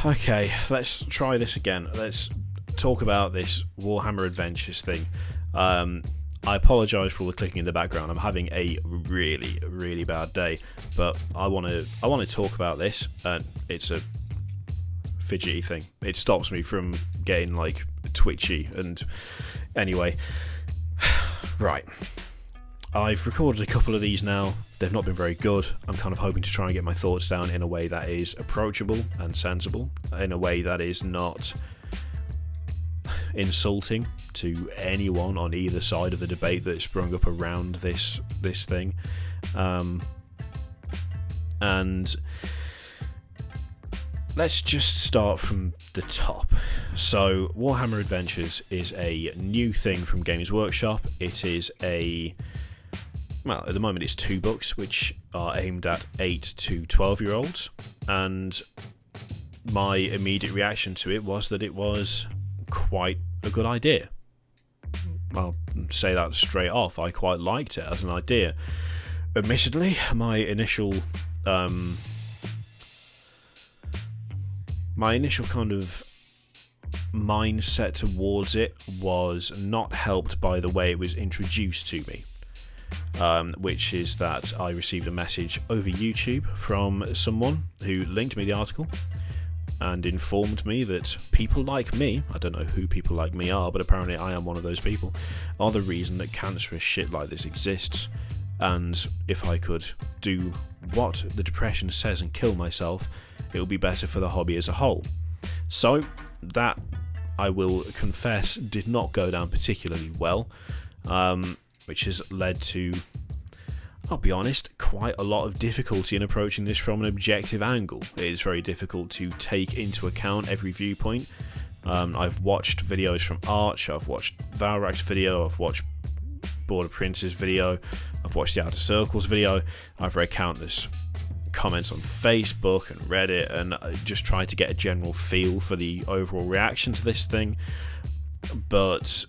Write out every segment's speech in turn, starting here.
Okay, let's try this again. Let's talk about this Warhammer Adventures thing. I apologise for all the clicking in the background. I'm having a really, really bad day, but I want to talk about this, and it's a fidgety thing. It stops me from getting like twitchy. And anyway, right. I've recorded a couple of these now. They've not been very good. I'm kind of hoping to try and get my thoughts down in a way that is approachable and sensible, in a way that is not insulting to anyone on either side of the debate that sprung up around this thing. And let's just start from the top. So, Warhammer Adventures is a new thing from Games Workshop. It is at the moment it's 2 books which are aimed at 8 to 12-year-olds, and my immediate reaction to it was that it was quite a good idea. I'll say that straight off. I quite liked it as an idea. Admittedly, my initial kind of mindset towards it was not helped by the way it was introduced to me. Which is that I received a message over YouTube from someone who linked me the article and informed me that people like me, I don't know who people like me are, but apparently I am one of those people, are the reason that cancerous shit like this exists. And if I could do what the depression says and kill myself, it would be better for the hobby as a whole. So that, I will confess, did not go down particularly well. Which has led to, I'll be honest, quite a lot of difficulty in approaching this from an objective angle. It is very difficult to take into account every viewpoint. I've watched videos from Arch, I've watched Valrak's video, I've watched Border Prince's video, I've watched the Outer Circles video, I've read countless comments on Facebook and Reddit, and I just tried to get a general feel for the overall reaction to this thing. But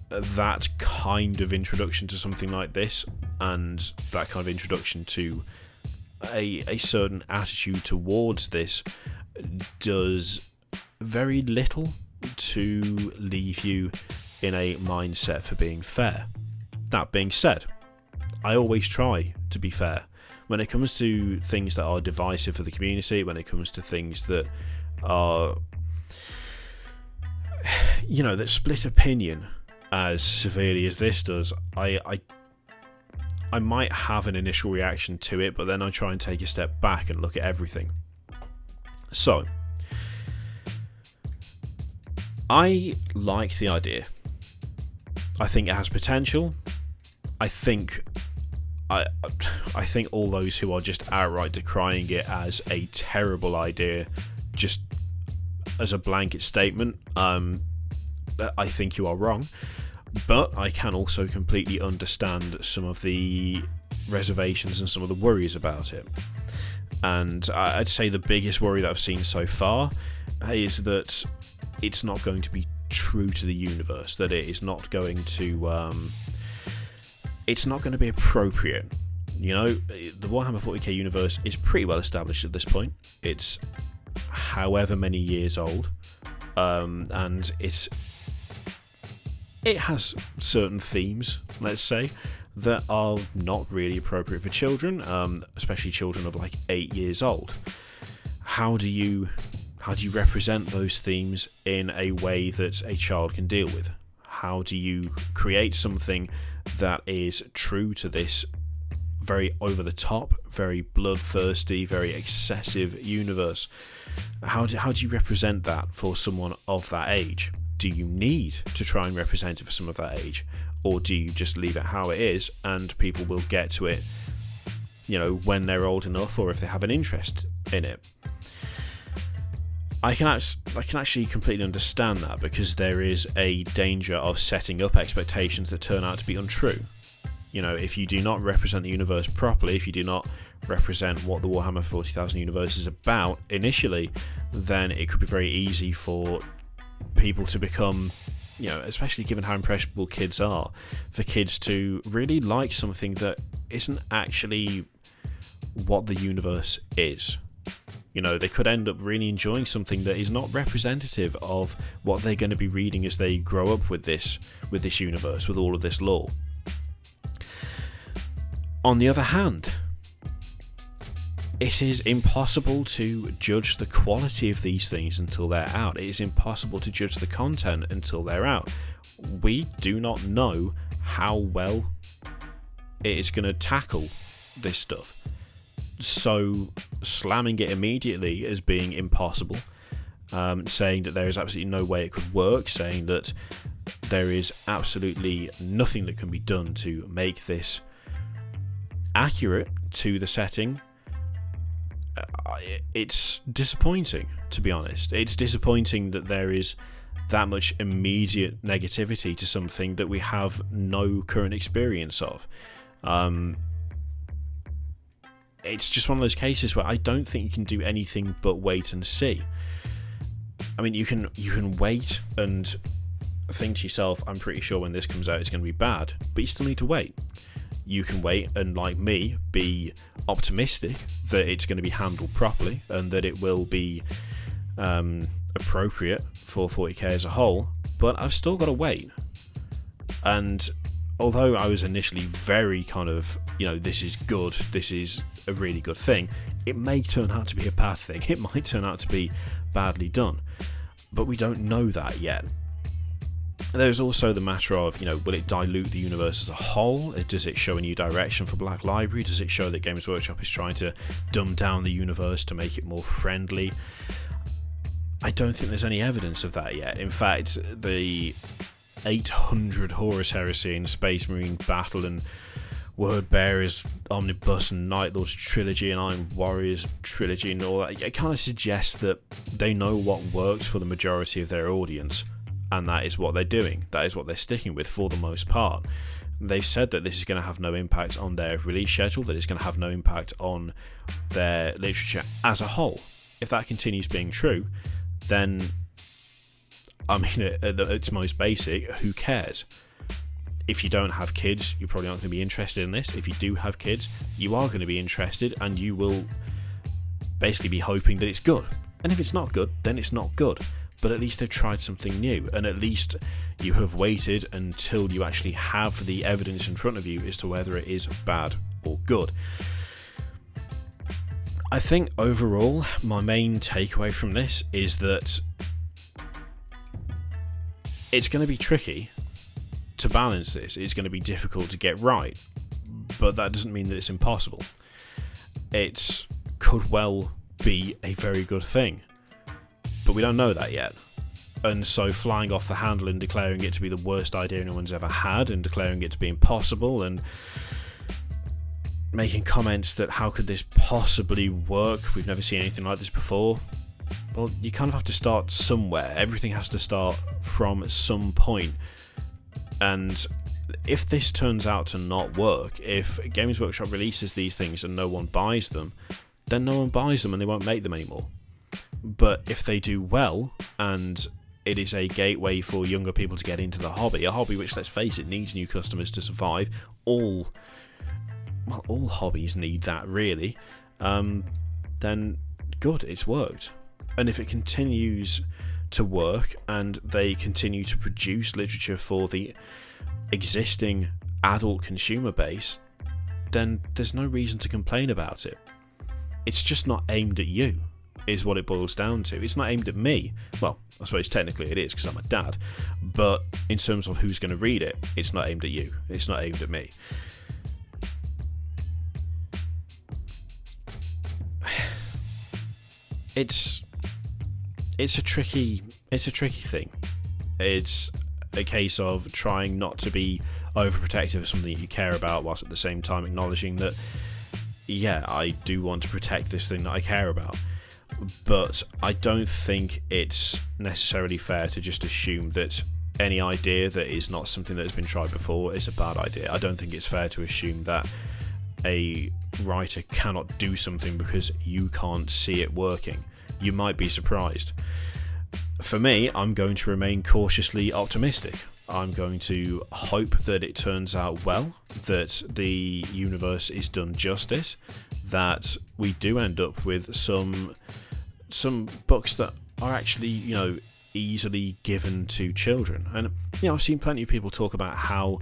that kind of introduction to something like this, and that kind of introduction to a certain attitude towards this, does very little to leave you in a mindset for being fair. That being said, I always try to be fair. When it comes to things that are divisive for the community, when it comes to things that are, that split opinion as severely as this does, I might have an initial reaction to it, but then I try and take a step back and look at everything. So, I like the idea. I think it has potential. I think all those who are just outright decrying it as a terrible idea, just as a blanket statement, I think you are wrong. But I can also completely understand some of the reservations and some of the worries about it. And I'd say the biggest worry that I've seen so far is that it's not going to be true to the universe, that it is not going to it's not going to be appropriate. The Warhammer 40k universe is pretty well established at this point. It's however many years old, and it has certain themes, let's say, that are not really appropriate for children, especially children of like 8 years old. How do you represent those themes in a way that a child can deal with? How do you create something that is true to this very over-the-top, very bloodthirsty, very excessive universe? How do you represent that for someone of that age? Do you need to try and represent it for some of that age, or do you just leave it how it is and people will get to it, when they're old enough, or if they have an interest in it? I can actually completely understand that, because there is a danger of setting up expectations that turn out to be untrue. If you do not represent the universe properly, if you do not represent what the Warhammer 40,000 universe is about initially, then it could be very easy for people to become, especially given how impressionable kids are, for kids to really like something that isn't actually what the universe is. They could end up really enjoying something that is not representative of what they're going to be reading as they grow up with this universe, with all of this lore. On the other hand, it is impossible to judge the quality of these things until they're out. It is impossible to judge the content until they're out. We do not know how well it is going to tackle this stuff. So slamming it immediately as being impossible, saying that there is absolutely no way it could work, saying that there is absolutely nothing that can be done to make this accurate to the setting, it's disappointing, to be honest. It's disappointing that there is that much immediate negativity to something that we have no current experience of. It's just one of those cases where I don't think you can do anything but wait and see. I mean, you can wait and think to yourself, I'm pretty sure when this comes out it's going to be bad, but you still need to wait. You can wait and, like me, be optimistic that it's going to be handled properly and that it will be appropriate for 40k as a whole, but I've still got to wait. And although I was initially very kind of, this is good, this is a really good thing, it may turn out to be a bad thing. It might turn out to be badly done, but we don't know that yet. There's also the matter of, will it dilute the universe as a whole? Does it show a new direction for Black Library? Does it show that Games Workshop is trying to dumb down the universe to make it more friendly? I don't think there's any evidence of that yet. In fact, the 800 Horus Heresy and Space Marine Battle and Word Bearers Omnibus and Night Lords Trilogy and Iron Warriors Trilogy and all that, it kind of suggests that they know what works for the majority of their audience, and that is what they're doing. That is what they're sticking with for the most part. They've said that this is going to have no impact on their release schedule, that it's going to have no impact on their literature as a whole. If that continues being true, then, I mean, at its most basic, who cares? If you don't have kids, you're probably not going to be interested in this. If you do have kids, you are going to be interested, and you will basically be hoping that it's good. And if it's not good, then it's not good. But at least they've tried something new, and at least you have waited until you actually have the evidence in front of you as to whether it is bad or good. I think overall, my main takeaway from this is that it's going to be tricky to balance this. It's going to be difficult to get right, but that doesn't mean that it's impossible. It could well be a very good thing, but we don't know that yet. And so flying off the handle and declaring it to be the worst idea anyone's ever had, and declaring it to be impossible, and making comments that how could this possibly work, we've never seen anything like this before, well, you kind of have to start somewhere. Everything has to start from some point. And if this turns out to not work, if Games Workshop releases these things and no one buys them, then no one buys them and they won't make them anymore. But if they do well, and it is a gateway for younger people to get into the hobby, a hobby which, let's face it, needs new customers to survive, all hobbies need that, really, then good, it's worked. And if it continues to work and they continue to produce literature for the existing adult consumer base, then there's no reason to complain about it. It's just not aimed at you, is what it boils down to. It's not aimed at me. Well, I suppose technically it is because I'm a dad, but in terms of who's going to read it, it's not aimed at you. It's not aimed at me. It's a tricky thing. It's a case of trying not to be overprotective of something you care about, whilst at the same time acknowledging that, yeah, I do want to protect this thing that I care about. But I don't think it's necessarily fair to just assume that any idea that is not something that has been tried before is a bad idea. I don't think it's fair to assume that a writer cannot do something because you can't see it working. You might be surprised. For me, I'm going to remain cautiously optimistic. I'm going to hope that it turns out well, that the universe is done justice, that we do end up with some books that are actually, you know, easily given to children. And, you know, I've seen plenty of people talk about how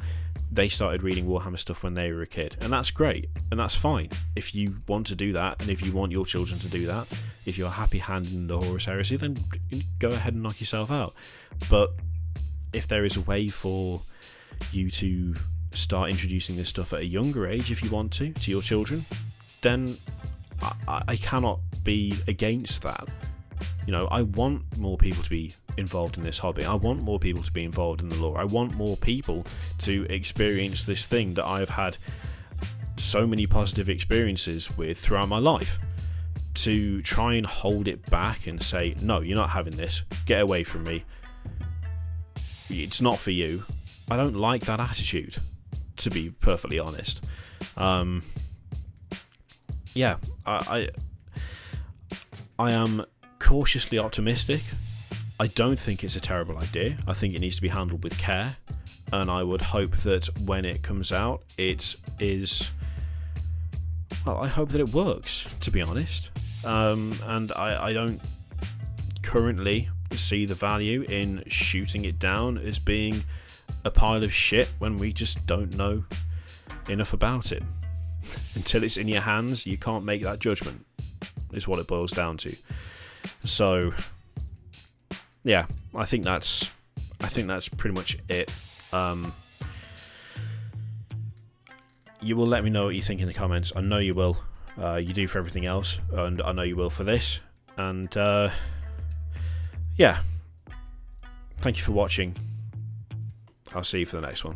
they started reading Warhammer stuff when they were a kid, and that's great, and that's fine. If you want to do that, and if you want your children to do that, if you're happy handing the Horus Heresy, then go ahead and knock yourself out. But if there is a way for you to start introducing this stuff at a younger age, if you want to your children, then I cannot be against that. You know, I want more people to be involved in this hobby. I want more people to be involved in the lore. I want more people to experience this thing that I've had so many positive experiences with throughout my life. To try and hold it back and say, no, you're not having this, get away from me, it's not for you. I don't like that attitude, to be perfectly honest. Yeah, I am cautiously optimistic. I don't think it's a terrible idea. I think it needs to be handled with care, and I would hope that when it comes out, it is... well, I hope that it works, to be honest. And I don't currently see the value in shooting it down as being a pile of shit when we just don't know enough about it. Until it's in your hands, you can't make that judgment, is what it boils down to. So, yeah, I think that's pretty much it. You will let me know what you think in the comments. I know you will. You do for everything else, and I know you will for this. And yeah, thank you for watching. I'll see you for the next one.